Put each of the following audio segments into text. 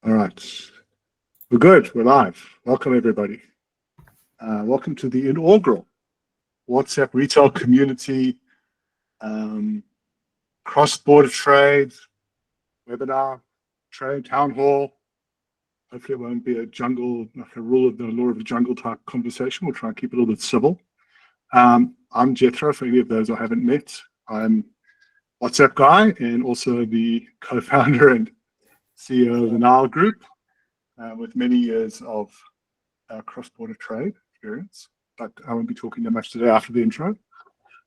All right. We're good. We're live. Welcome, everybody. Welcome to the inaugural WhatsApp retail community cross-border trade webinar, trade town hall. Hopefully it won't be a jungle, like a rule of the law of the jungle type conversation. We'll try and keep it a little bit civil. I'm Jethro, for any of those I haven't met. I'm WhatsApp guy and also the co-founder and CEO of the Nile Group with many years of cross-border trade experience. But I won't be talking that much today after the intro.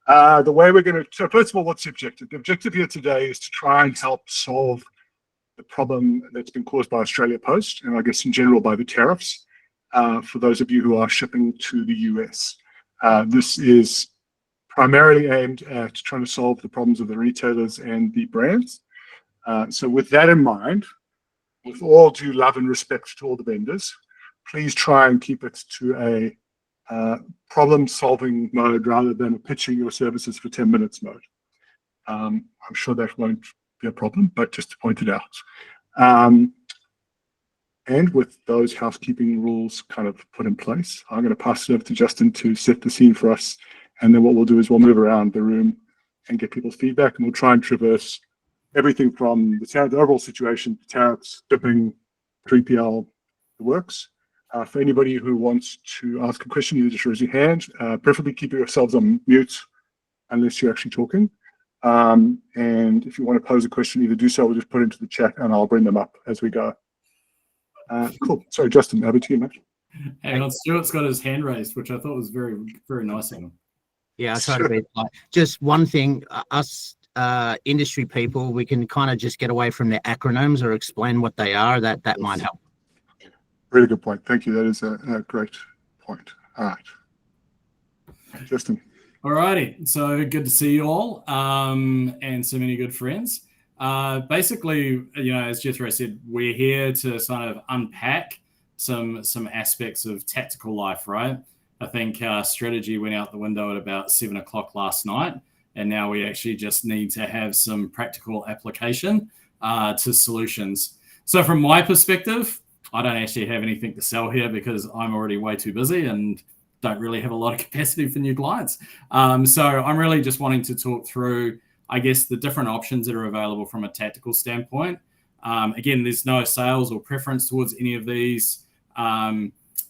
The way we're going to, so first of all, what's the objective? The objective here today is to try and help solve the problem that's been caused by Australia Post, and I guess in general by the tariffs, for those of you who are shipping to the US. This is primarily aimed at trying to solve the problems of the retailers and the brands. So with that in mind, with all due love and respect to all the vendors, please try and keep it to a problem-solving mode rather than pitching your services for 10 minutes mode. I'm sure that won't be a problem, but just to point it out. And with those housekeeping rules kind of put in place, I'm going to pass it over to Justin to set the scene for us. And then what we'll do is we'll move around the room and get people's feedback, and we'll try and traverse everything from the overall situation, tariffs, shipping, 3PL, the works. For anybody who wants to ask a question, either just raise your hand, preferably keep yourselves on mute unless you're actually talking. And if you want to pose a question, either do so or just put it into the chat and I'll bring them up as we go. Cool. Sorry, Justin, over to you, mate. Hang on, Stuart's got his hand raised, which I thought was very, very nice of him. Yeah, I try to be like, just one thing, us industry people, we can kind of just get away from the acronyms or explain what they are. That might help. Really good point. Thank you. That is a great point. All right. Justin. All righty. So good to see you all and so many good friends. Basically, as Jethro said, we're here to sort of unpack some aspects of tactical life, right? I think strategy went out the window at about 7 o'clock last night, and now we actually just need to have some practical application to solutions. So from my perspective, I don't actually have anything to sell here because I'm already way too busy and don't really have a lot of capacity for new clients. So I'm really just wanting to talk through, I guess, the different options that are available from a tactical standpoint. Again, there's no sales or preference towards any of these.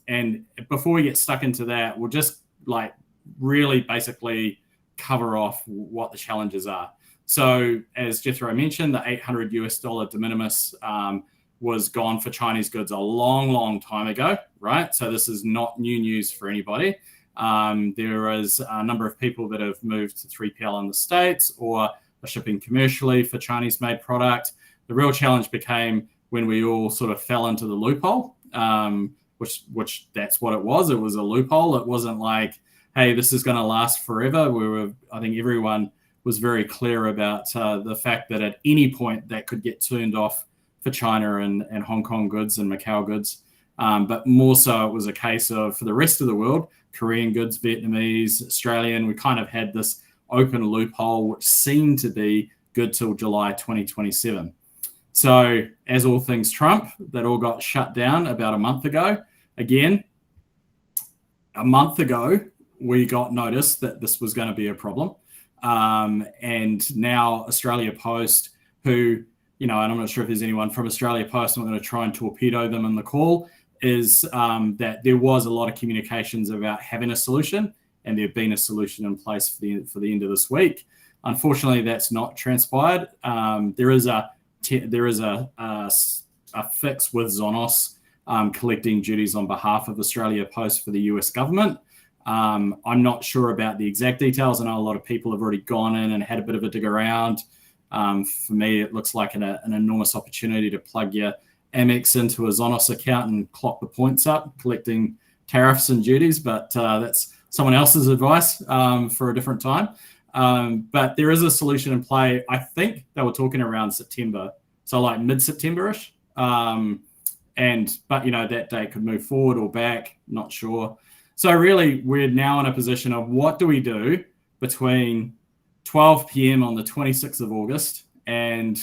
And before we get stuck into that, we'll just really basically cover off what the challenges are. So as Jethro mentioned, the $800 de minimis was gone for Chinese goods a long, long time ago, right? So this is not new news for anybody. There is a number of people that have moved to 3PL in the States or are shipping commercially for Chinese-made product. The real challenge became when we all sort of fell into the loophole, which that's what it was. It was a loophole. It wasn't like, hey, this is going to last forever. I think everyone was very clear about the fact that at any point that could get turned off for China and Hong Kong goods and Macau goods. But more so it was a case of, for the rest of the world, Korean goods, Vietnamese, Australian, we kind of had this open loophole which seemed to be good till July 2027. So as all things Trump, that all got shut down about a month ago. Again, a month ago, we got notice that this was going to be a problem. And now Australia Post, who, and I'm not sure if there's anyone from Australia Post, I'm going to try and torpedo them in the call, is that there was a lot of communications about having a solution, and there had been a solution in place for the end of this week. Unfortunately, that's not transpired. There is a fix with Zonos collecting duties on behalf of Australia Post for the US government. I'm not sure about the exact details. I know a lot of people have already gone in and had a bit of a dig around. For me, it looks like an enormous opportunity to plug your Amex into a Zonos account and clock the points up, collecting tariffs and duties, but that's someone else's advice for a different time. But there is a solution in play. I think they were talking around September, so like mid-September-ish. But that date could move forward or back, not sure. So really, we're now in a position of what do we do between 12 p.m. on the 26th of August and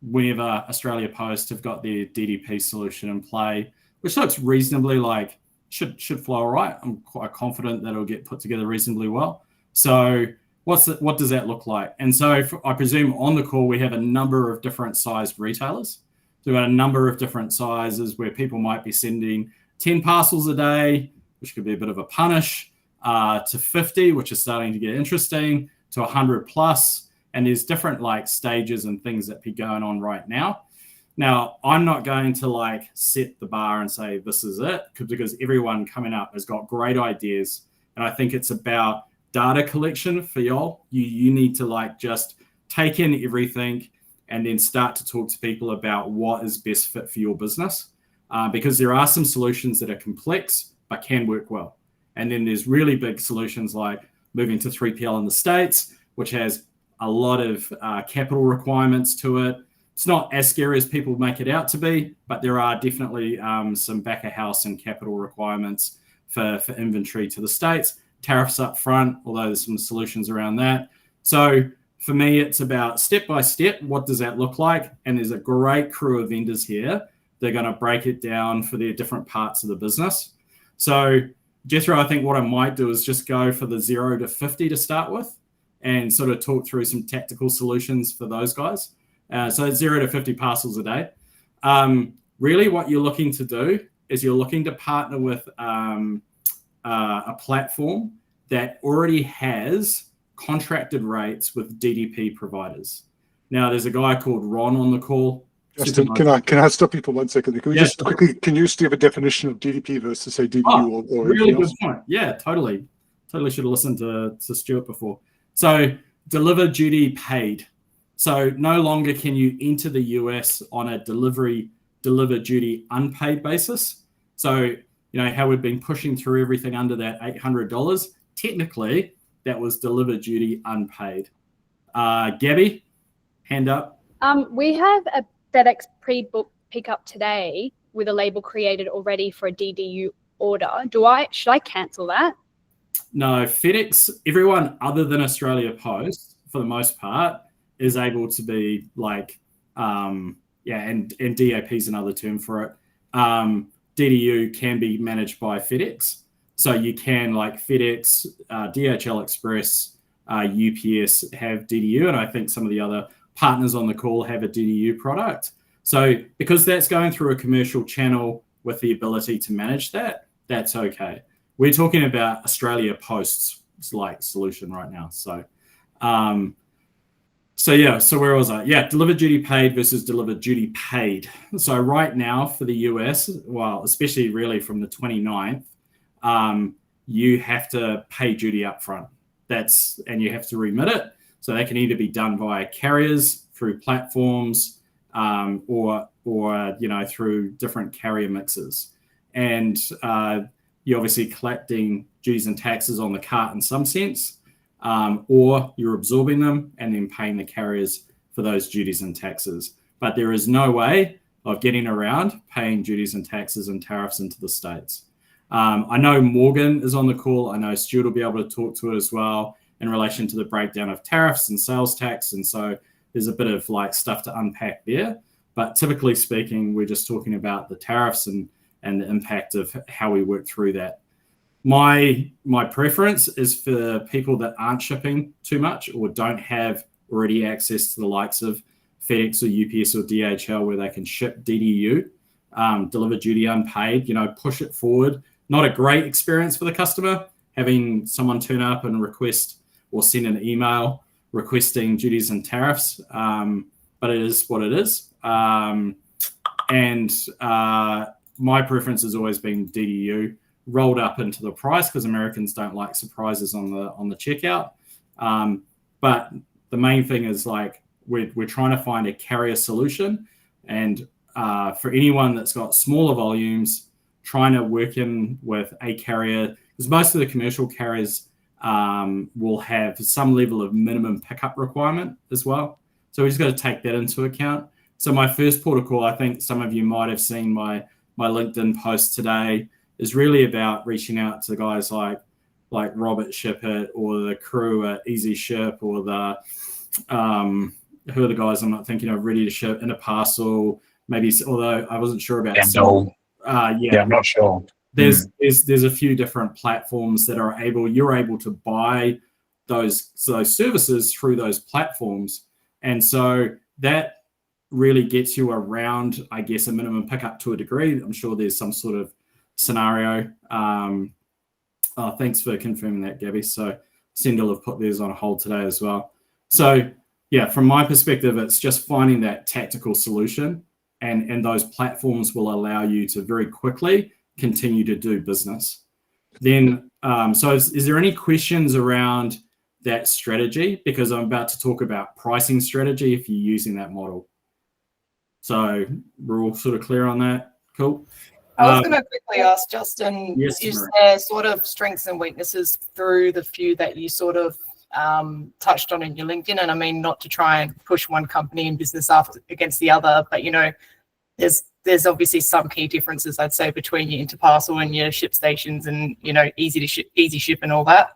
whenever Australia Post have got their DDP solution in play, which looks reasonably like should flow all right. I'm quite confident that it'll get put together reasonably well. So what does that look like? And so I presume on the call we have a number of different sized retailers. So we've got a number of different sizes where people might be sending 10 parcels a day, which could be a bit of a punish, to 50, which is starting to get interesting, to 100 plus. And there's different like stages and things that be going on right now. Now, I'm not going to like set the bar and say this is it, because everyone coming up has got great ideas. And I think it's about data collection for y'all. You need to like just take in everything and then start to talk to people about what is best fit for your business. Because there are some solutions that are complex but can work well. And then there's really big solutions like moving to 3PL in the States, which has a lot of capital requirements to it. It's not as scary as people make it out to be, but there are definitely some back of house and capital requirements for inventory to the States. Tariffs up front, although there's some solutions around that. So for me, it's about step by step, what does that look like? And there's a great crew of vendors here. They're going to break it down for their different parts of the business. So Jethro, I think what I might do is just go for the 0 to 50 to start with and sort of talk through some tactical solutions for those guys. So it's 0 to 50 parcels a day. Really what you're looking to do is you're looking to partner with a platform that already has contracted rates with DDP providers. Now, there's a guy called Ron on the call. Justin, can I stop you for 1 second? Can we just quickly, can you just give a definition of DDP versus say DDU or really good point. Yeah, totally. Totally should have listened to Stuart before. So deliver duty paid. So no longer can you enter the US on a deliver duty unpaid basis. So, you know, how we've been pushing through everything under that $800, technically that was deliver duty unpaid. Gabby, hand up. We have a FedEx pre-book pickup today with a label created already for a DDU order. Should I cancel that? No, FedEx, everyone other than Australia Post, for the most part, is able to be like, and DAP is another term for it. DDU can be managed by FedEx. So you can, like FedEx, DHL Express, UPS have DDU, and I think some of the other partners on the call have a DDU product. So because that's going through a commercial channel with the ability to manage that, that's okay. We're talking about Australia Post's like solution right now. So, so where was I? Yeah, deliver duty paid versus deliver duty paid. So right now for the US, well, especially really from the 29th, you have to pay duty up front. And you have to remit it. So that can either be done via carriers, through platforms, or through different carrier mixes. And you're obviously collecting duties and taxes on the cart in some sense, or you're absorbing them and then paying the carriers for those duties and taxes. But there is no way of getting around paying duties and taxes and tariffs into the States. I know Morgan is on the call. I know Stuart will be able to talk to it as well in relation to the breakdown of tariffs and sales tax. And so there's a bit of like stuff to unpack there. But typically speaking, we're just talking about the tariffs and the impact of how we work through that. My preference is for people that aren't shipping too much or don't have already access to the likes of FedEx or UPS or DHL where they can ship DDU, deliver duty unpaid, push it forward. Not a great experience for the customer, having someone turn up and request or send an email requesting duties and tariffs, but it is what it is. My preference has always been DDU rolled up into the price because Americans don't like surprises on the checkout. But the main thing is like we're trying to find a carrier solution, and for anyone that's got smaller volumes, trying to work in with a carrier, because most of the commercial carriers will have some level of minimum pickup requirement as well. So we just got to take that into account. So my first protocol, I think some of you might have seen my LinkedIn post today, is really about reaching out to guys like Robert Ship It or the crew at Easy Ship or the who are the guys I'm not thinking of, Ready to Ship, In a Parcel, maybe, although I wasn't sure about Bundle. yeah, I'm not sure. There's a few different platforms that you're able to buy those services through those platforms, and so that really gets you around, I guess, a minimum pickup to a degree. I'm sure there's some sort of scenario. Thanks for confirming that, Gabby. So Sendel have put theirs on hold today as well. So yeah, from my perspective, it's just finding that tactical solution, and those platforms will allow you to very quickly continue to do business. Then, so is there any questions around that strategy? Because I'm about to talk about pricing strategy if you're using that model. So we're all sort of clear on that. Cool. I was going to quickly ask Justin, Yes, is Marie. there sort of strengths and weaknesses through the few that you sort of touched on in your LinkedIn? And I mean, not to try and push one company in business against the other, but, you know, there's obviously some key differences, I'd say, between your Interparcel and your ship stations and, you know, easy ship and all that.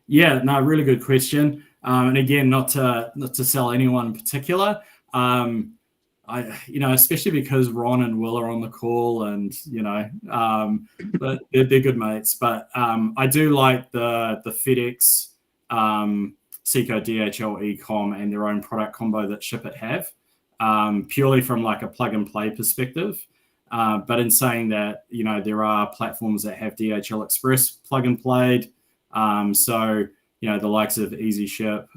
Yeah, no, really good question. And again, not to sell anyone in particular. Especially because Ron and Will are on the call, and but they're good mates. But I do like the FedEx, Seco, DHL, Ecom, and their own product combo that Shipit have, purely from like a plug and play perspective. But in saying that, there are platforms that have DHL Express plug and played. So the likes of Easy Ship.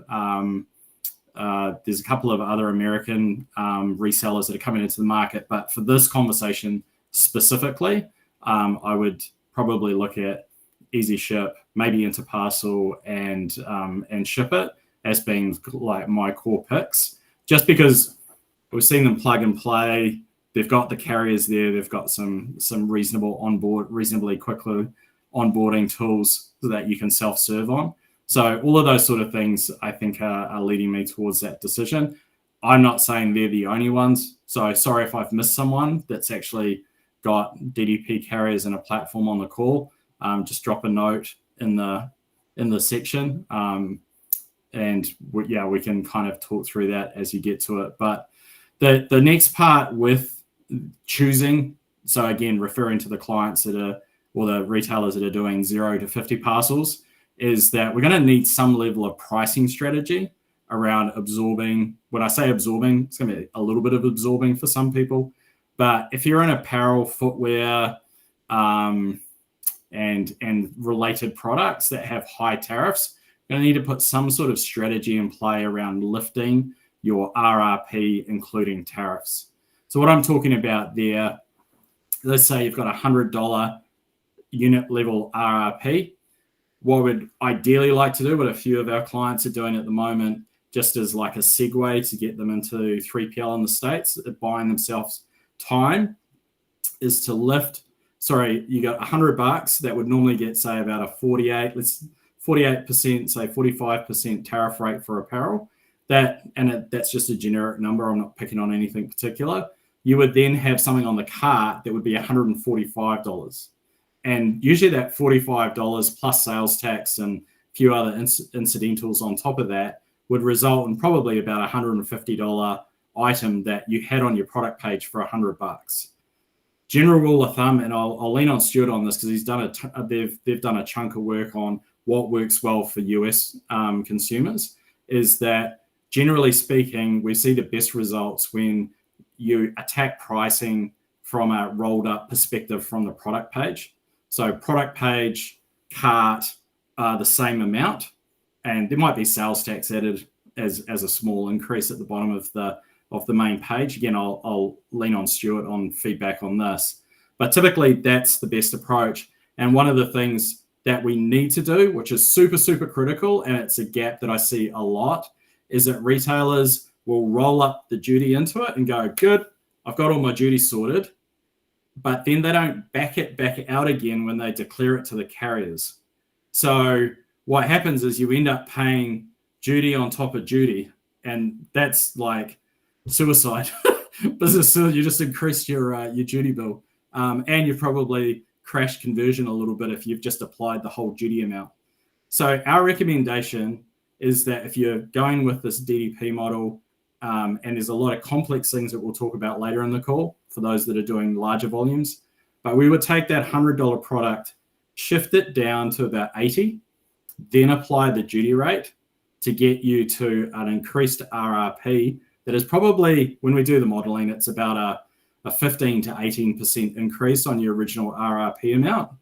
There's a couple of other American resellers that are coming into the market, but for this conversation specifically, I would probably look at Easy Ship, maybe Interparcel, and Shipit as being like my core picks. Just because we've seen them plug and play, they've got the carriers there, they've got some reasonably quickly onboarding tools that you can self-serve on. So all of those sort of things, I think, are leading me towards that decision. I'm not saying they're the only ones. So sorry if I've missed someone that's actually got DDP carriers and a platform on the call. Just drop a note in the section, and we can kind of talk through that as you get to it. But the next part with choosing, so again, referring to the clients the retailers that are doing 0 to 50 parcels, is that we're going to need some level of pricing strategy around absorbing. When I say absorbing, it's going to be a little bit of absorbing for some people. But if you're in apparel, footwear, and related products that have high tariffs, you're going to need to put some sort of strategy in play around lifting your RRP, including tariffs. So what I'm talking about there, let's say you've got $100 unit level RRP. What we'd ideally like to do, what a few of our clients are doing at the moment, just as like a segue to get them into 3PL in the States, buying themselves time, is to lift. Sorry, you got $100 that would normally get, say, about a 48%, say 45% tariff rate for apparel. That's just a generic number. I'm not picking on anything particular. You would then have something on the cart that would be $145. And usually that $45 plus sales tax and a few other incidentals on top of that would result in probably about $150 item that you had on your product page for $100. General rule of thumb, and I'll lean on Stuart on this because they've done a chunk of work on what works well for US consumers, is that generally speaking, we see the best results when you attack pricing from a rolled up perspective from the product page. So product page, cart are the same amount, and there might be sales tax added as a small increase at the bottom of the main page. Again, I'll lean on Stuart on feedback on this, but typically that's the best approach. And one of the things that we need to do, which is super, super critical, and it's a gap that I see a lot, is that retailers will roll up the duty into it and go, good, I've got all my duty sorted. But then they don't back it back out again when they declare it to the carriers. So what happens is you end up paying duty on top of duty, and that's like suicide. Business, you just increased your duty bill, and you've probably crashed conversion a little bit if you've just applied the whole duty amount. So our recommendation is that if you're going with this DDP model, and there's a lot of complex things that we'll talk about later in the call for those that are doing larger volumes, but we would take that $100 product, shift it down to about 80, then apply the duty rate to get you to an increased RRP that is probably, when we do the modeling, it's about a 15 to 18% increase on your original RRP amount.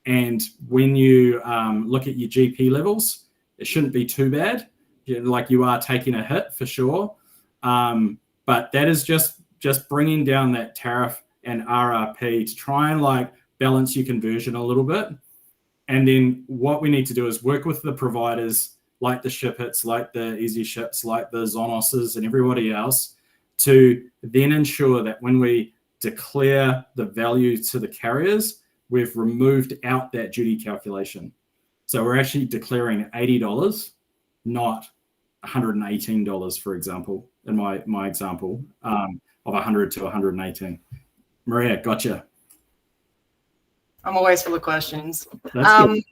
And when you look at your GP levels, it shouldn't be too bad. Like, you are taking a hit for sure. But that is just bringing down that tariff and RRP to try and like balance your conversion a little bit. And then what we need to do is work with the providers like the ShipIts, like the Easy Ships, like the Zonoses and everybody else, to then ensure that when we declare the value to the carriers, we've removed out that duty calculation. So we're actually declaring $80, not $118, for example, in my example, of 100 to 118. Maria, gotcha. I'm always full of questions. That's good.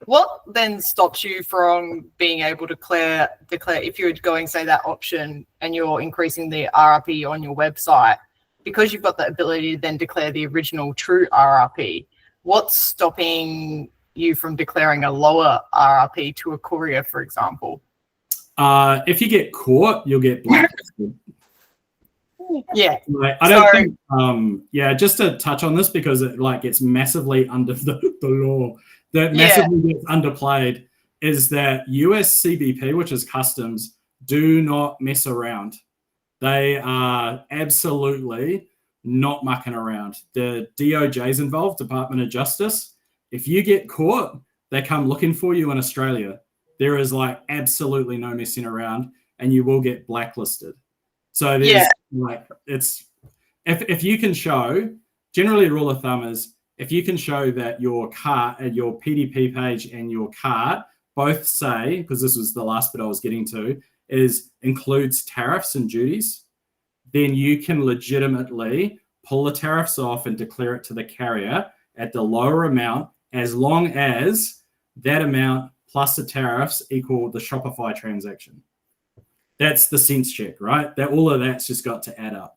What then stops you from being able to declare if you're going, say, that option and you're increasing the RRP on your website, because you've got the ability to then declare the original true RRP, what's stopping you from declaring a lower RRP to a courier, for example? If you get caught, you'll get blacklisted. Yeah. Like, I don't think, just to touch on this, because it like gets massively under the law, that massively gets underplayed, is that US CBP, which is customs, do not mess around. They are absolutely not mucking around. The DOJ's involved, Department of Justice. If you get caught, they come looking for you in Australia. There is like absolutely no messing around, and you will get blacklisted. So there's like, it's, if you can show, generally a rule of thumb is, if you can show that your cart and your PDP page and your cart both say, because this was the last bit I was getting to, is includes tariffs and duties, then you can legitimately pull the tariffs off and declare it to the carrier at the lower amount, as long as that amount plus the tariffs equal the Shopify transaction. That's the sense check, right? That all of that's just got to add up.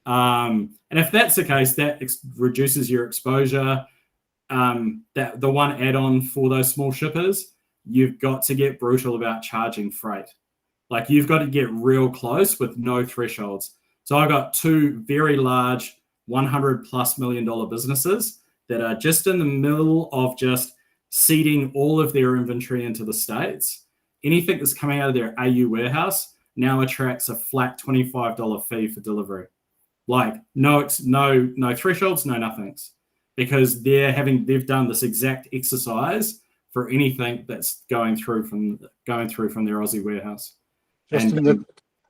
And if that's the case, that reduces your exposure. That the one add-on for those small shippers, you've got to get brutal about charging freight. Like, you've got to get real close with no thresholds. So I got two very large $100+ million businesses that are just in the middle of just seeding all of their inventory into the States. Anything that's coming out of their AU warehouse now attracts a flat $25 fee for delivery. Like, no thresholds, no nothings, because they've done this exact exercise for anything that's going through from their Aussie warehouse. Justin,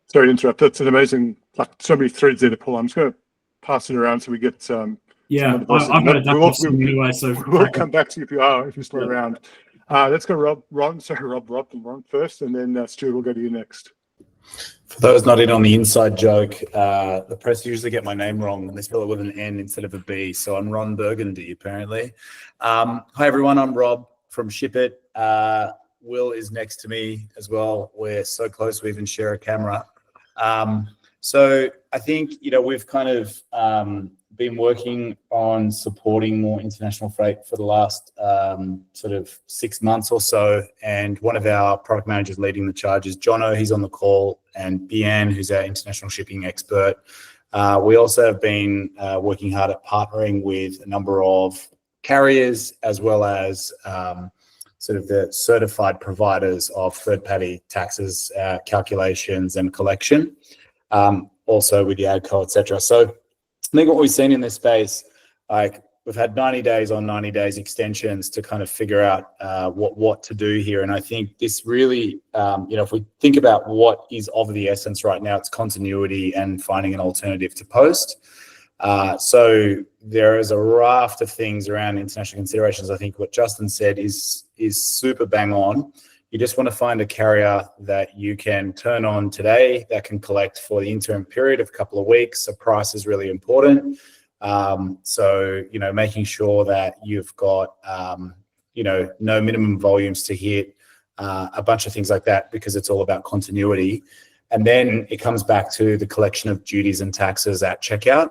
sorry to interrupt. That's an amazing, like, so many threads there to pull. I'm just going to pass it around so we get I've got to duck off anyway, so we'll come back to you if you're still around. Let's go Rob and Ron first, and then Stuart will go to you next. For those not in on the inside joke, the press usually get my name wrong, and they spell it with an N instead of a B. So I'm Ron Burgundy, apparently. Hi, everyone. I'm Rob from ShipIt. Will is next to me as well. We're so close we even share a camera. So I think, we've kind of been working on supporting more international freight for the last sort of 6 months or so. And one of our product managers leading the charge is Jono. He's on the call, and Bian, who's our international shipping expert. We also have been working hard at partnering with a number of carriers, as well as sort of the certified providers of third-party taxes, calculations, and collection. Also with the ADCO, etc. So I think what we've seen in this space, like, we've had 90 days on 90 days extensions to kind of figure out what to do here. And I think this really, if we think about what is of the essence right now, it's continuity and finding an alternative to post. So there is a raft of things around international considerations. I think what Justin said is super bang on. You just want to find a carrier that you can turn on today that can collect for the interim period of a couple of weeks. So price is really important. So, making sure that you've got, no minimum volumes to hit, a bunch of things like that, because it's all about continuity. And then it comes back to the collection of duties and taxes at checkout.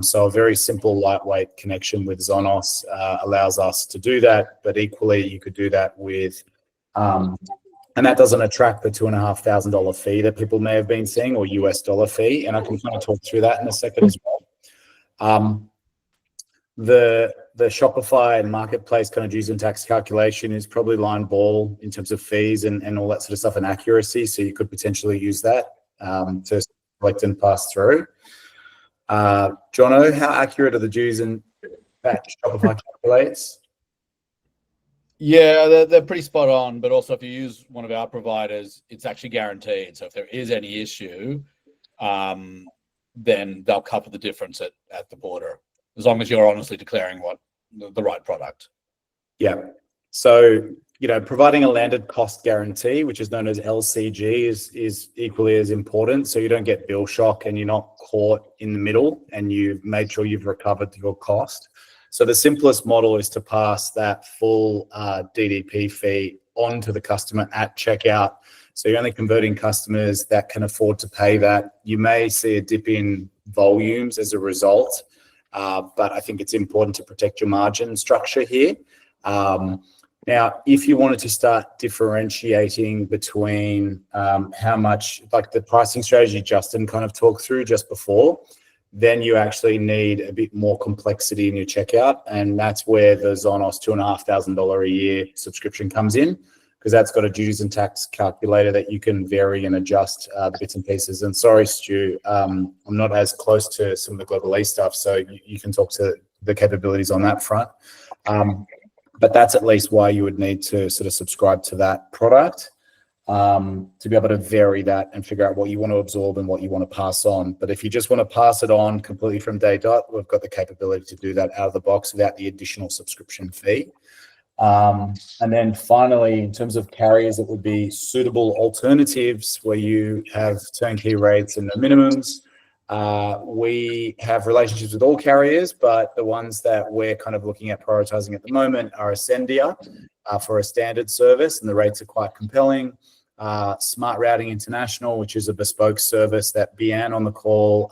So a very simple, lightweight connection with Zonos allows us to do that. But equally, you could do that with, and that doesn't attract the $2,500 fee that people may have been seeing, or US dollar fee. And I can kind of talk through that in a second as well. The Shopify and marketplace kind of dues and tax calculation is probably line ball in terms of fees and all that sort of stuff and accuracy. So you could potentially use that to collect and pass through. Jono, how accurate are the dues and that Shopify calculates? Yeah, they're pretty spot on. But also, if you use one of our providers, it's actually guaranteed. So if there is any issue, then they'll cover the difference at the border, as long as you're honestly declaring what the right product. Yeah. So, providing a landed cost guarantee, which is known as LCG, is equally as important. So you don't get bill shock and you're not caught in the middle, and you've made sure you've recovered your cost. So the simplest model is to pass that full DDP fee on to the customer at checkout. So you're only converting customers that can afford to pay that. You may see a dip in volumes as a result, but I think it's important to protect your margin structure here. Now, if you wanted to start differentiating between how much, like the pricing strategy Justin kind of talked through just before, then you actually need a bit more complexity in your checkout. And that's where the Zonos $2,500 a year subscription comes in, because that's got a duties and tax calculator that you can vary and adjust the bits and pieces. And sorry, Stu, I'm not as close to some of the Global E stuff, so you can talk to the capabilities on that front. But that's at least why you would need to sort of subscribe to that product to be able to vary that and figure out what you want to absorb and what you want to pass on. But if you just want to pass it on completely from day dot, we've got the capability to do that out of the box without the additional subscription fee. And then finally, in terms of carriers, it would be suitable alternatives where you have turnkey rates and no minimums. We have relationships with all carriers, but the ones that we're kind of looking at prioritizing at the moment are Ascendia for a standard service, and the rates are quite compelling. Smart Routing International, which is a bespoke service that Bian on the call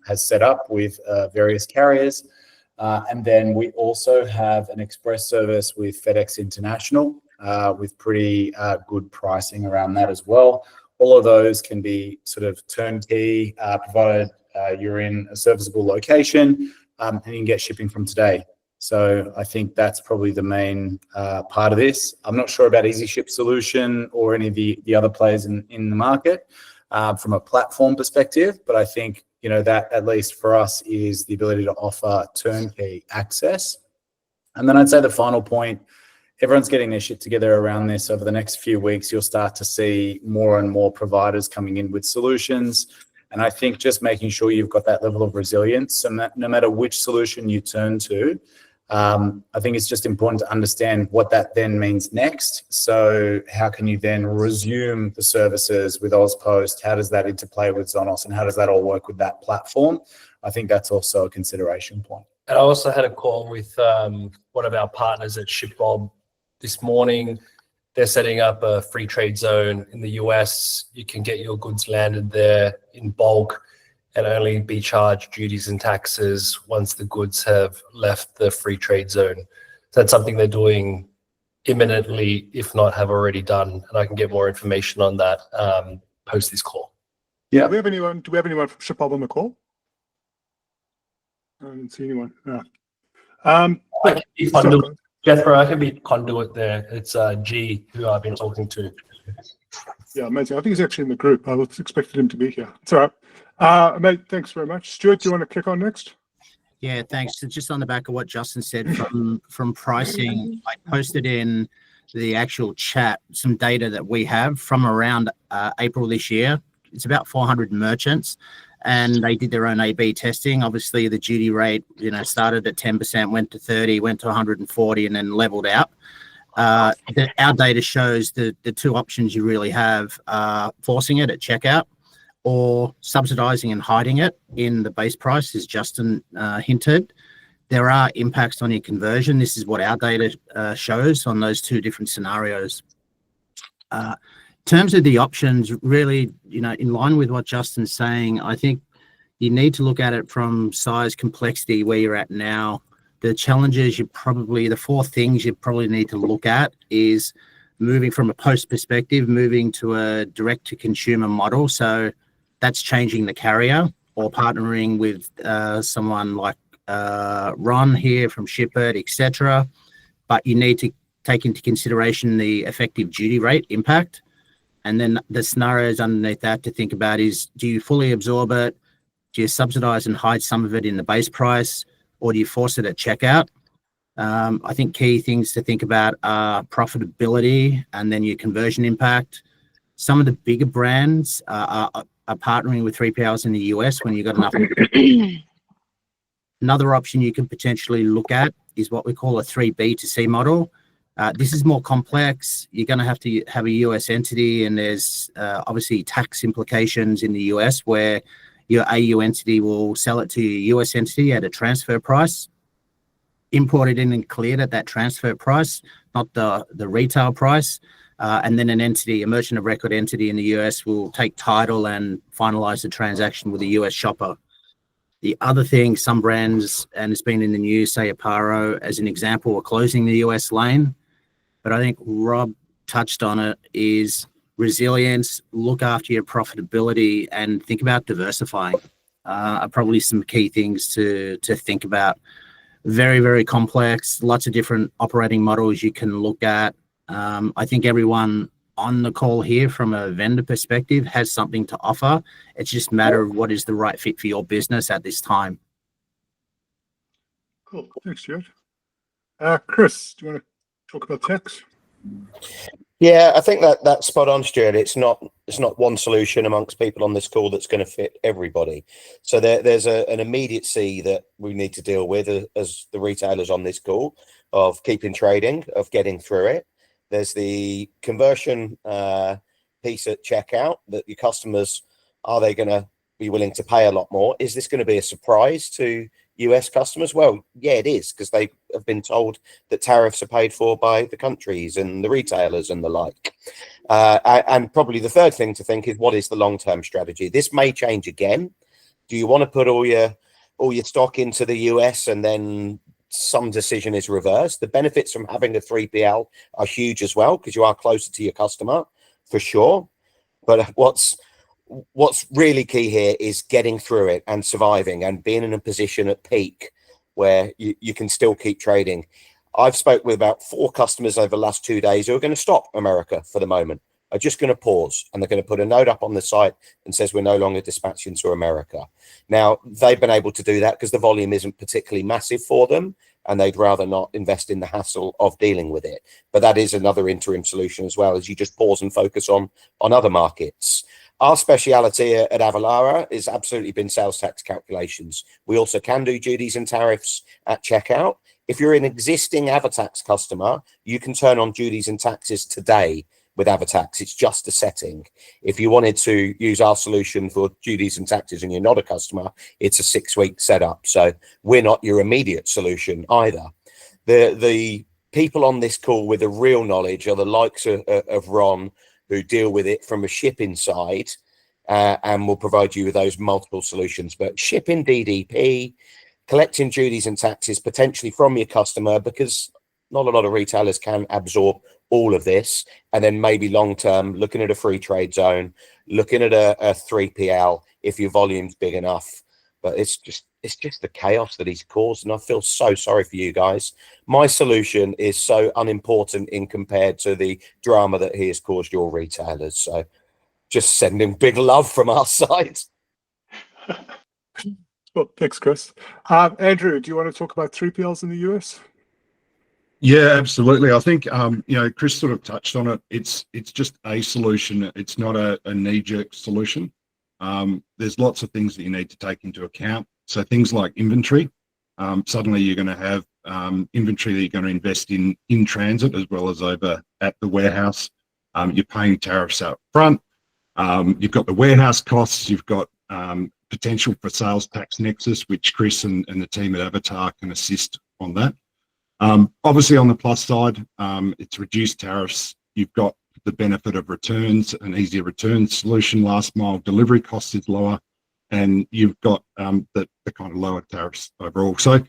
has set up with various carriers. And then we also have an express service with FedEx International with pretty good pricing around that as well. All of those can be sort of turnkey, provided you're in a serviceable location and you can get shipping from today. So I think that's probably the main part of this. I'm not sure about Easy Ship Solution or any of the other players in the market from a platform perspective, but I think that at least for us is the ability to offer turnkey access. And then I'd say the final point, everyone's getting their shit together around this. Over the next few weeks, you'll start to see more and more providers coming in with solutions. And I think just making sure you've got that level of resilience, and that no matter which solution you turn to, I think it's just important to understand what that then means next. So how can you then resume the services with AusPost? How does that interplay with Zonos, and how does that all work with that platform? I think that's also a consideration point. And I also had a call with one of our partners at ShipBob this morning. They're setting up a free trade zone in the US. You can get your goods landed there in bulk and only be charged duties and taxes once the goods have left the free trade zone. So that's something they're doing imminently, if not have already done. And I can get more information on that post this call. Yeah. Do we have anyone from ShipBob on the call? I didn't see anyone. Yeah. Jethro, I can be conduit there. It's G, who I've been talking to. Yeah, amazing. I think he's actually in the group. I was expected him to be here. It's all right. Mate, thanks very much. Stuart, do you want to kick on next? Yeah, thanks. So just on the back of what Justin said from pricing, I posted in the actual chat some data that we have from around April this year. It's about 400 merchants, and they did their own A/B testing. Obviously, the duty rate, started at 10%, went to 30, went to 140, and then leveled out. Our data shows the two options you really have are forcing it at checkout or subsidizing and hiding it in the base price, as Justin hinted. There are impacts on your conversion. This is what our data shows on those two different scenarios. In terms of the options, really, in line with what Justin's saying, I think you need to look at it from size, complexity, where you're at now. The challenges the 4 things you probably need to look at is moving from a post perspective, moving to a direct to consumer model. So that's changing the carrier or partnering with someone like Ron here from Shipit, etc. But you need to take into consideration the effective duty rate impact. And then the scenarios underneath that to think about is, do you fully absorb it? Do you subsidize and hide some of it in the base price? Or do you force it at checkout? I think key things to think about are profitability and then your conversion impact. Some of the bigger brands are partnering with 3PLs in the US when you've got enough. Another option you can potentially look at is what we call a 3B to C model. This is more complex. You're going to have a US entity, and there's obviously tax implications in the US where your AU entity will sell it to your US entity at a transfer price, imported in and cleared at that transfer price, not the retail price. And then an entity, a merchant of record entity in the US, will take title and finalize the transaction with a US shopper. The other thing, some brands, and it's been in the news, say Aparo as an example, are closing the US lane. But I think Rob touched on it, is resilience, look after your profitability, and think about diversifying are probably some key things to think about. Very, very complex, lots of different operating models you can look at. I think everyone on the call here from a vendor perspective has something to offer. It's just a matter of what is the right fit for your business at this time. Cool. Thanks, Stuart. Chris, do you want to talk about tax? Yeah, I think that's spot on, Stuart. It's not one solution amongst people on this call that's going to fit everybody. So there's an immediacy that we need to deal with as the retailers on this call, of keeping trading, of getting through it. There's the conversion piece at checkout, that your customers, are they going to be willing to pay a lot more? Is this going to be a surprise to US customers? Well, yeah, it is, because they have been told that tariffs are paid for by the countries and the retailers and the like. And probably the third thing to think is, what is the long-term strategy? This may change again. Do you want to put all your stock into the US and then some decision is reversed? The benefits from having a 3PL are huge as well, because you are closer to your customer for sure. But what's really key here is getting through it and surviving and being in a position at peak where you can still keep trading. I've spoke with about 4 customers over the last 2 days who are going to stop America for the moment, are just going to pause, and they're going to put a note up on the site and says we're no longer dispatching to America. Now, they've been able to do that because the volume isn't particularly massive for them, and they'd rather not invest in the hassle of dealing with it. But that is another interim solution as well, as you just pause and focus on other markets. Our speciality at Avalara is absolutely been sales tax calculations. We also can do duties and tariffs at checkout. If you're an existing Avatax customer, you can turn on duties and taxes today with Avatax. It's just a setting. If you wanted to use our solution for duties and taxes and you're not a customer, it's a 6-week setup. So we're not your immediate solution either. The people on this call with the real knowledge are the likes of Ron, who deal with it from a shipping side and will provide you with those multiple solutions. But shipping DDP, collecting duties and taxes potentially from your customer, because not a lot of retailers can absorb all of this, and then maybe long-term looking at a free trade zone, looking at a 3PL if your volume's big enough. But it's just the chaos that he's caused, and I feel so sorry for you guys. My solution is so unimportant in compared to the drama that he has caused your retailers. So just sending big love from our side. Well, thanks, Chris. Andrew, do you want to talk about 3PLs in the US? Yeah, absolutely. I think Chris sort of touched on it. It's just a solution. It's not a knee-jerk solution. There's lots of things that you need to take into account. So things like inventory. Suddenly you're going to have inventory that you're going to invest in transit as well as over at the warehouse. You're paying tariffs up front. You've got the warehouse costs. You've got potential for sales tax nexus, which Chris and the team at Avatar can assist on that. Obviously, on the plus side, it's reduced tariffs. You've got the benefit of returns, an easier return solution, last mile delivery cost is lower, and you've got the kind of lower tariffs overall. So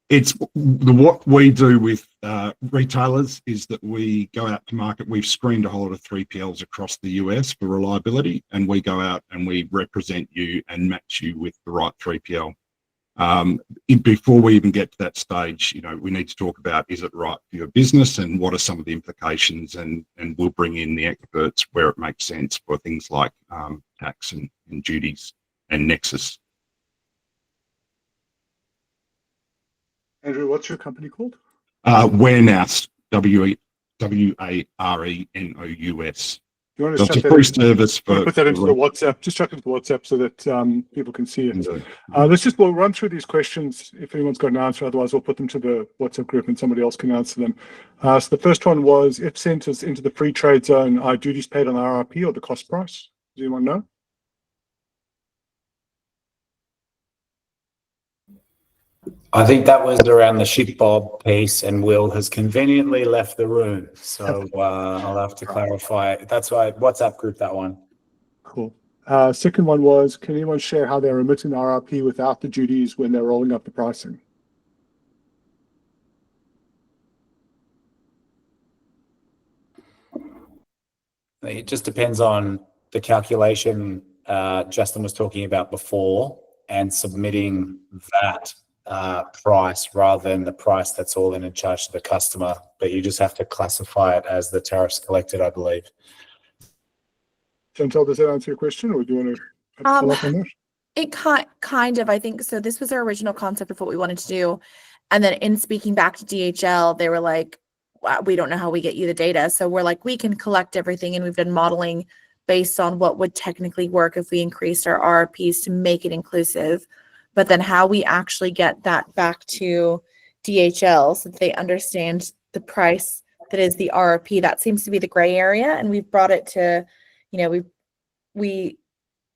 it's what we do with retailers is that we go out to market. We've screened a whole lot of 3PLs across the US for reliability, and we go out and we represent you and match you with the right 3PL. Before we even get to that stage, we need to talk about, is it right for your business and what are some of the implications, and we'll bring in the experts where it makes sense for things like tax and duties and nexus. Andrew, what's your company called? Warenous, Warenous. You want So to it's a free service for. put that into the WhatsApp? Just chuck it into the WhatsApp so that people can see it. We'll run through these questions. If anyone's got an answer, otherwise we'll put them to the WhatsApp group and somebody else can answer them. So the first one was, if sent us into the free trade zone, are duties paid on RRP or the cost price? Does anyone know? I think that was around the ShipBob piece, and Will has conveniently left the room. So I'll have to clarify. That's why WhatsApp group, that one. Cool. Second one was, can anyone share how they're remitting the RRP without the duties when they're rolling up the pricing? It just depends on the calculation Justin was talking about before, and submitting that price rather than the price that's all in and charged to the customer. But you just have to classify it as the tariffs collected, I believe. Chantal, does that answer your question, or do you want to follow up on that? It kind of, I think so. This was our original concept of what we wanted to do. And then in speaking back to DHL, they were like, wow, we don't know how we get you the data. So we're like, we can collect everything. And we've done modeling based on what would technically work if we increased our RRPs to make it inclusive. But then how we actually get that back to DHL so that they understand the price that is the RRP, that seems to be the gray area. And we've brought it to, we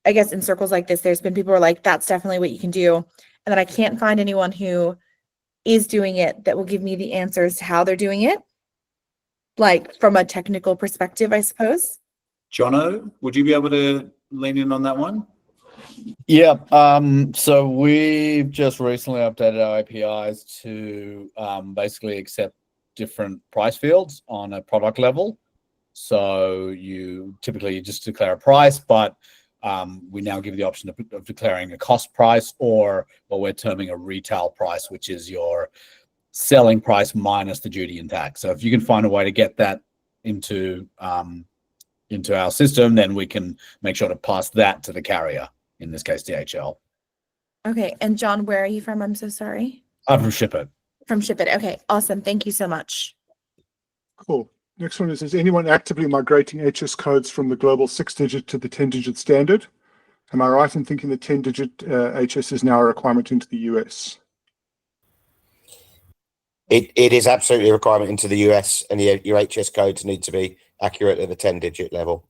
I guess in circles like this, there's been people who are like, that's definitely what you can do. And then I can't find anyone who is doing it that will give me the answers to how they're doing it, like from a technical perspective, I suppose. Jono, would you be able to lean in on that one? Yeah. So we've just recently updated our APIs to basically accept different price fields on a product level. So you typically just declare a price, but we now give you the option of declaring a cost price, or what we're terming a retail price, which is your selling price minus the duty and tax. So if you can find a way to get that into our system, then we can make sure to pass that to the carrier, in this case DHL. Okay. And John, where are you from? I'm so sorry. I'm from ShipIt. From ShipIt. Okay. Awesome. Thank you so much. Cool. Next one is anyone actively migrating HS codes from the global 6-digit to the 10-digit standard? Am I right in thinking the 10-digit HS is now a requirement into the US? It is absolutely a requirement into the US, and your HS codes need to be accurate at the 10-digit level.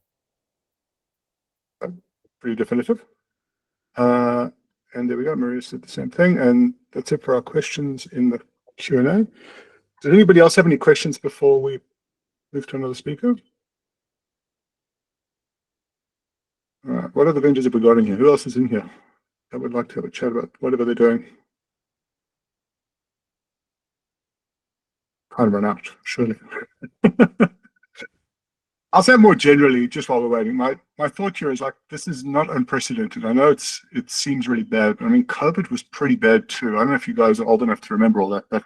Pretty definitive. And there we go. Maria said the same thing. And that's it for our questions in the Q&A. Does anybody else have any questions before we move to another speaker? All right. What other vendors have we got in here? Who else is in here that would like to have a chat about whatever they're doing? Kind of run out, surely. I'll say more generally, just while we're waiting. My thought here is, like, this is not unprecedented. I know it seems really bad, but I mean, COVID was pretty bad too. I don't know if you guys are old enough to remember all that, but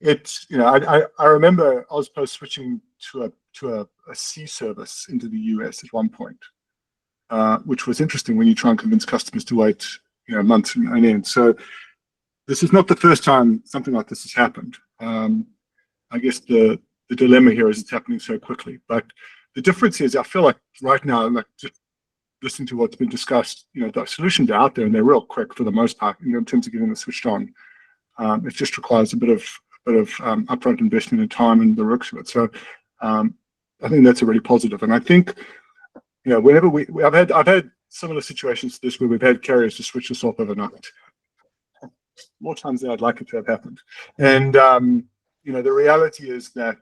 it's, I remember I was supposed switching to a sea service into the US at one point, which was interesting when you try and convince customers to wait, months and end. So this is not the first time something like this has happened. I guess the dilemma here is it's happening so quickly. But the difference is, I feel like right now, like just listening to what's been discussed, the solutions are out there and they're real quick for the most part in terms of getting them switched on. It just requires a bit of upfront investment in time and the rooks of it. So I think that's a really positive. And I think, whenever I've had similar situations to this where we've had carriers to switch us off overnight. More times than I'd like it to have happened. And the reality is that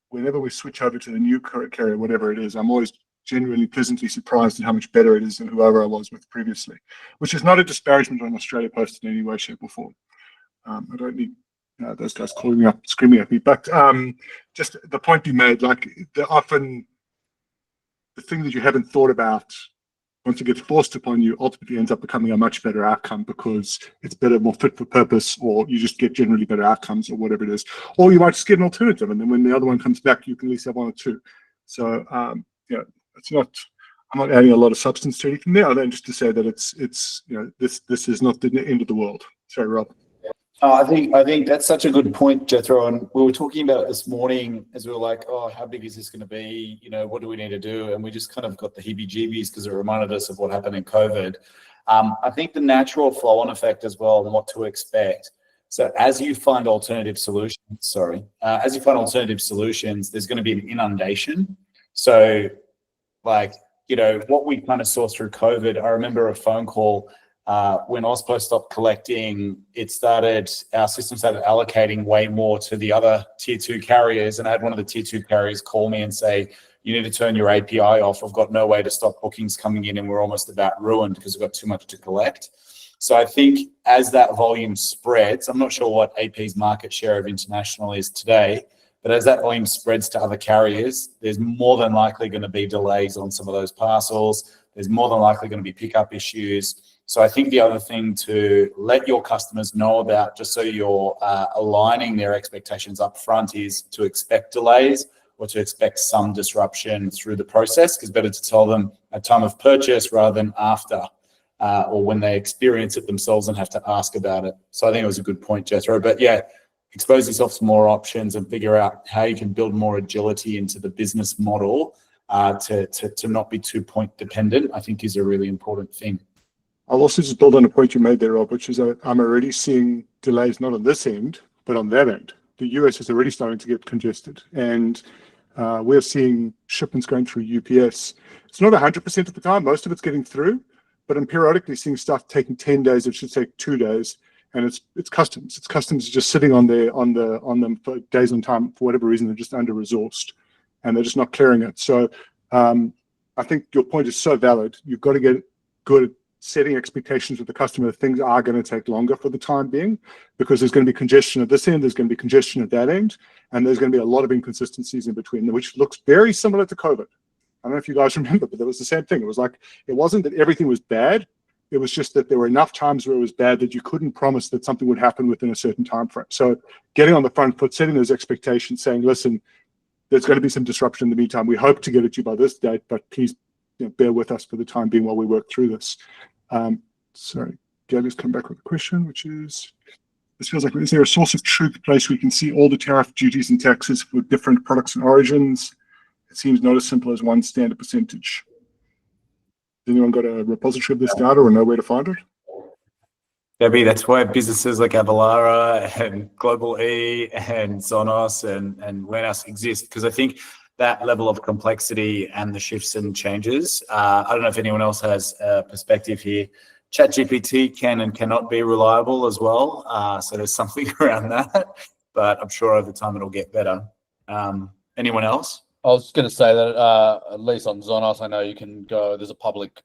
whenever we switch over to the new carrier, whatever it is, I'm always genuinely pleasantly surprised at how much better it is than whoever I was with previously, which is not a disparagement on Australia Post in any way, shape, or form. I don't need those guys calling me up, screaming at me, but just the point you made, like often the thing that you haven't thought about, once it gets forced upon you, ultimately ends up becoming a much better outcome because it's better, more fit for purpose, or you just get generally better outcomes, or whatever it is. Or you might just get an alternative, and then when the other one comes back, you can at least have one or two. So, it's not. I'm not adding a lot of substance to anything there, other than just to say that it's this is not the end of the world. Sorry, Rob. I think that's such a good point, Jethro. And we were talking about it this morning as we were like, oh, how big is this going to be? What do we need to do? And we just kind of got the heebie-jeebies because it reminded us of what happened in COVID. I think the natural flow-on effect as well and what to expect. So as you find alternative solutions, there's going to be an inundation. So what we kind of saw through COVID, I remember a phone call when Ozpost stopped collecting, our system started allocating way more to the other tier 2 carriers. And I had one of the tier 2 carriers call me and say, you need to turn your API off. I've got no way to stop bookings coming in and we're almost about ruined because we've got too much to collect. So I think as that volume spreads, I'm not sure what AP's market share of international is today, but as that volume spreads to other carriers, there's more than likely going to be delays on some of those parcels. There's more than likely going to be pickup issues. So I think the other thing to let your customers know about, just so you're aligning their expectations up front, is to expect delays or to expect some disruption through the process, because better to tell them at time of purchase rather than after, or when they experience it themselves and have to ask about it. So I think it was a good point, Jethro. But yeah, expose yourself to more options and figure out how you can build more agility into the business model to not be too point dependent, I think is a really important thing. I'll also just build on a point you made there, Rob, which is I'm already seeing delays not on this end, but on that end. The US is already starting to get congested, and we're seeing shipments going through UPS. It's not 100% of the time; most of it's getting through, but I'm periodically seeing stuff taking 10 days. It should take 2 days, and it's customs. It's customs just sitting on them for days on time for whatever reason. They're just under-resourced, and they're just not clearing it. So I think your point is so valid. You've got to get good at setting expectations with the customer. Things are going to take longer for the time being because there's going to be congestion at this end, there's going to be congestion at that end, and there's going to be a lot of inconsistencies in between, which looks very similar to COVID. I don't know if you guys remember, but there was the same thing. It was like, it wasn't that everything was bad. It was just that there were enough times where it was bad that you couldn't promise that something would happen within a certain time frame. So getting on the front foot, setting those expectations, saying, listen, there's going to be some disruption in the meantime. We hope to get it to you by this date, but please bear with us for the time being while we work through this. Sorry, Gabby's come back with a question, which is, this feels like, is there a source of truth place we can see all the tariff duties and taxes for different products and origins? It seems not as simple as one standard percentage. Has anyone got a repository of this data or know where to find it? Gabby, that's why businesses like Avalara and Global E and Sonos and Warehouse exist, because I think that level of complexity and the shifts and changes. I don't know if anyone else has a perspective here. ChatGPT can and cannot be reliable as well. So there's something around that, but I'm sure over time it'll get better. Anyone else? I was going to say that at least on Sonos, I know you can go, there's a public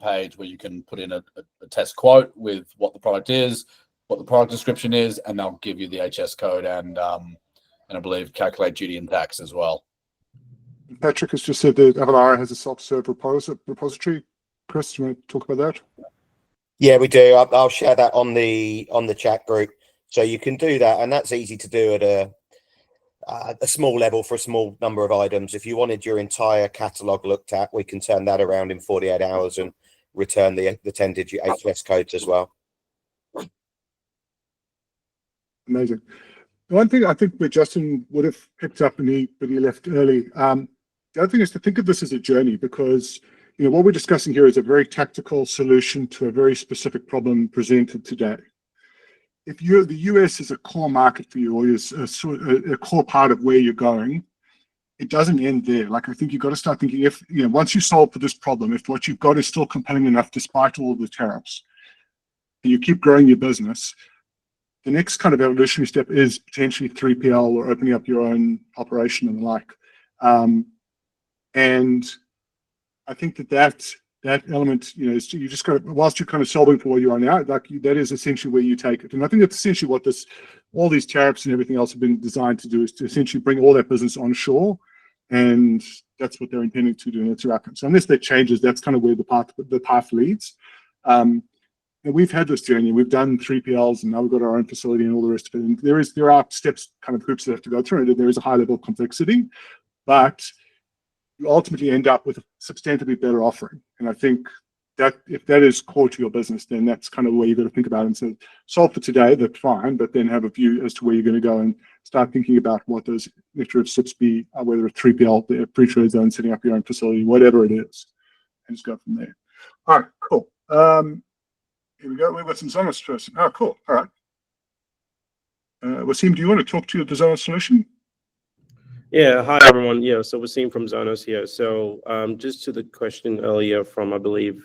page where you can put in a test quote with what the product is, what the product description is, and they'll give you the HS code and I believe calculate duty and tax as well. Patrick has just said that Avalara has a self-serve repository. Chris, do you want to talk about that? Yeah, we do. I'll share that on the chat group, so you can do that, and that's easy to do at a small level for a small number of items. If you wanted your entire catalog looked at, we can turn that around in 48 hours and return the 10-digit HS codes as well. Amazing. The one thing I think where Justin would have picked up, but he left early. The other thing is to think of this as a journey, because what we're discussing here is a very tactical solution to a very specific problem presented today. If the US is a core market for you, or is a core part of where you're going, it doesn't end there. Like, I think you've got to start thinking, if once you solve for this problem, if what you've got is still compelling enough despite all of the tariffs, and you keep growing your business, the next kind of evolutionary step is potentially 3PL or opening up your own operation and the like. And I think that element, you know, is you just got to, whilst you're kind of solving for where you are now, like that is essentially where you take it. And I think that's essentially what all these tariffs and everything else have been designed to do, is to essentially bring all that business onshore, and that's what they're intending to do. And it's rapid. So unless that changes, that's kind of where the path leads. And we've had this journey. We've done 3PLs, and now we've got our own facility and all the rest of it. And there are steps, kind of hoops that have to go through, and there is a high level of complexity, but you ultimately end up with a substantively better offering. And I think that if that is core to your business, then that's kind of where you've got to think about it. And so solve for today, that's fine, but then have a view as to where you're going to go and start thinking about what those iterative steps be, whether it's 3PL, the free trade zone, setting up your own facility, whatever it is, and just go from there. All right, cool. Here we go. We've got some Zonos person. Oh, cool. All right. Wasim, do you want to talk to the Zonos solution? Yeah, hi everyone. Yeah, so Wasim from Zonos here. So just to the question earlier from, I believe,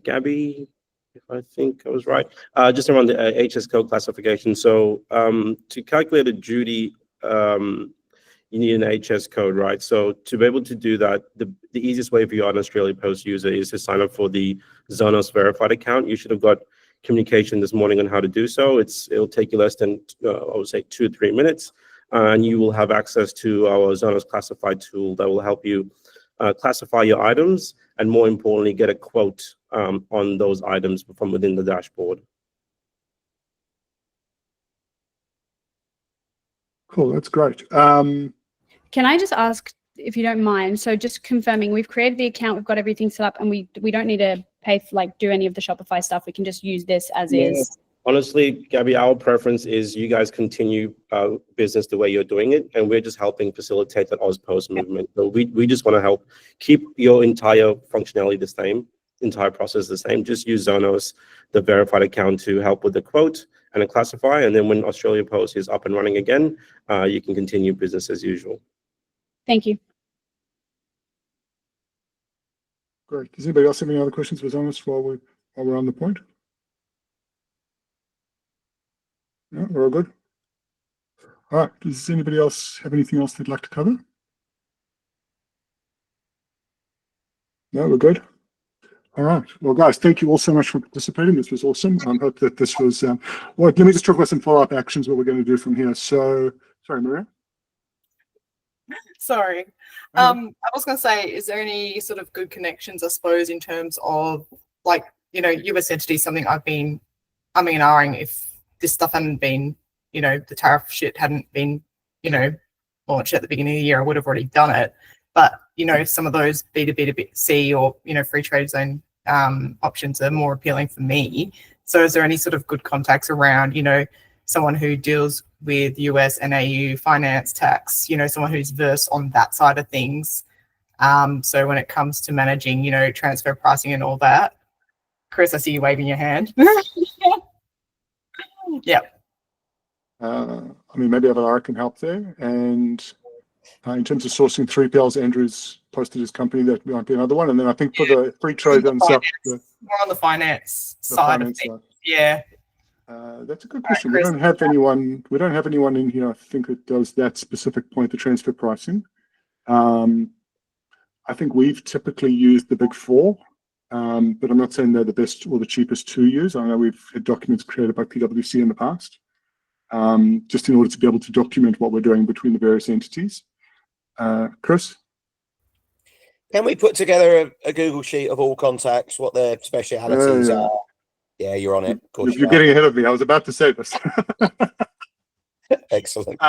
Gabby, if I think I was right, just around the HS code classification. So to calculate a duty, you need an HS code, right? So to be able to do that, the easiest way for you, an Australia Post user, is to sign up for the Zonos verified account. You should have got communication this morning on how to do so. It'll take you less than, I would say, 2 to 3 minutes. And you will have access to our Zonos classified tool that will help you classify your items, and more importantly, get a quote on those items from within the dashboard. Cool, that's great. Can I just ask, if you don't mind, so just confirming, we've created the account, we've got everything set up, and we don't need to pay for, like, do any of the Shopify stuff. We can just use this as is. Honestly, Gabby, our preference is you guys continue business the way you're doing it, and we're just helping facilitate that AusPost movement. So we just want to help keep your entire functionality the same, entire process the same. Just use Zonos, the verified account, to help with the quote and a classify, and then when Australia Post is up and running again, you can continue business as usual. Thank you. Great. Does anybody else have any other questions for Zonos while we're on the point? No, we're all good. All right. Does anybody else have anything else they'd like to cover? No, we're good. All right. Well, guys, thank you all so much for participating. This was awesome. I hope that this was. Well, let me just talk about some follow-up actions. What we're going to do from here. So, sorry, Maria. Sorry. I was going to say, is there any sort of good connections, I suppose, in terms of, like, you know, US entity, something I've been ahhing if this stuff hadn't been, you know, the tariff shit hadn't been, you know, launched at the beginning of the year, I would have already done it. But, you know, some of those B2B to C or, you know, free trade zone options are more appealing for me. So is there any sort of good contacts around, you know, someone who deals with US and AU finance, tax, you know, someone who's versed on that side of things? So when it comes to managing, you know, transfer pricing and all that, Chris, I see you waving your hand. Yeah. I mean, maybe I can help there. And in terms of sourcing 3PLs, Andrew's posted his company. That might be another one. And then I think for the free trade and stuff, more on the finance side of things. Yeah. That's a good question. We don't have anyone. We don't have anyone in here, I think, that does that specific point, the transfer pricing. I think we've typically used the big four. But I'm not saying they're the best or the cheapest to use. I know we've had documents created by PwC in the past, just in order to be able to document what we're doing between the various entities. Chris? Can we put together a Google sheet of all contacts, what their specialities are? Yeah, you're on it. Of course You're getting ahead of me. I was about to say this. Excellent.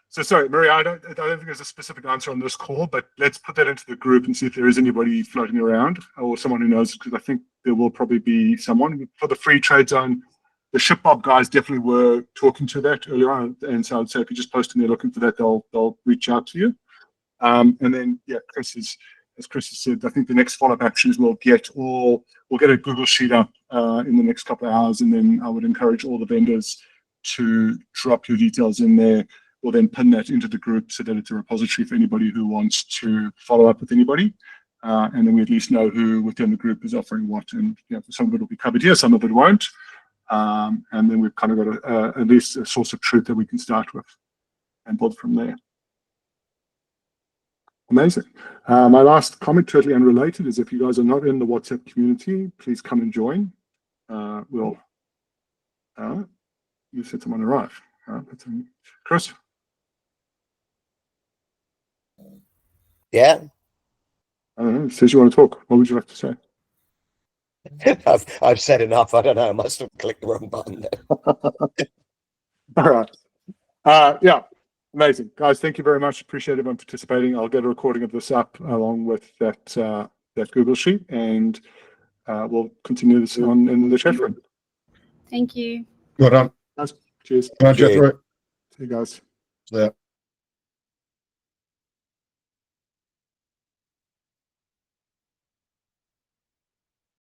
So sorry, Maria, I don't think there's a specific answer on this call, but let's put that into the group and see if there is anybody floating around or someone who knows, because I think there will probably be someone. For the free trade zone, the ShipBob guys definitely were talking to that earlier on, and so I'd say if you just post in there looking for that, they'll reach out to you. And then as Chris has said, I think the next follow-up actions we'll get a Google sheet up in the next couple of hours, and then I would encourage all the vendors to drop your details in there. We'll then pin that into the group so that it's a repository for anybody who wants to follow up with anybody. And then we at least know who within the group is offering what. And you know, some of it will be covered here, some of it won't. And then we've kind of got at least a source of truth that we can start with and build from there. Amazing. My last comment, totally unrelated, is if you guys are not in the WhatsApp community, please come and join. You said someone arrived. Chris? Yeah, I don't know. Says you want to talk. What would you like to say? I've said enough. I don't know. I must have clicked the wrong button there. All right. Yeah, amazing. Guys, thank you very much. Appreciate everyone participating. I'll get a recording of this up along with that Google Sheet, and we'll continue this on in the chat room. Thank you. Well done. Guys, cheers. Well done, Jethro. See you guys. Yeah.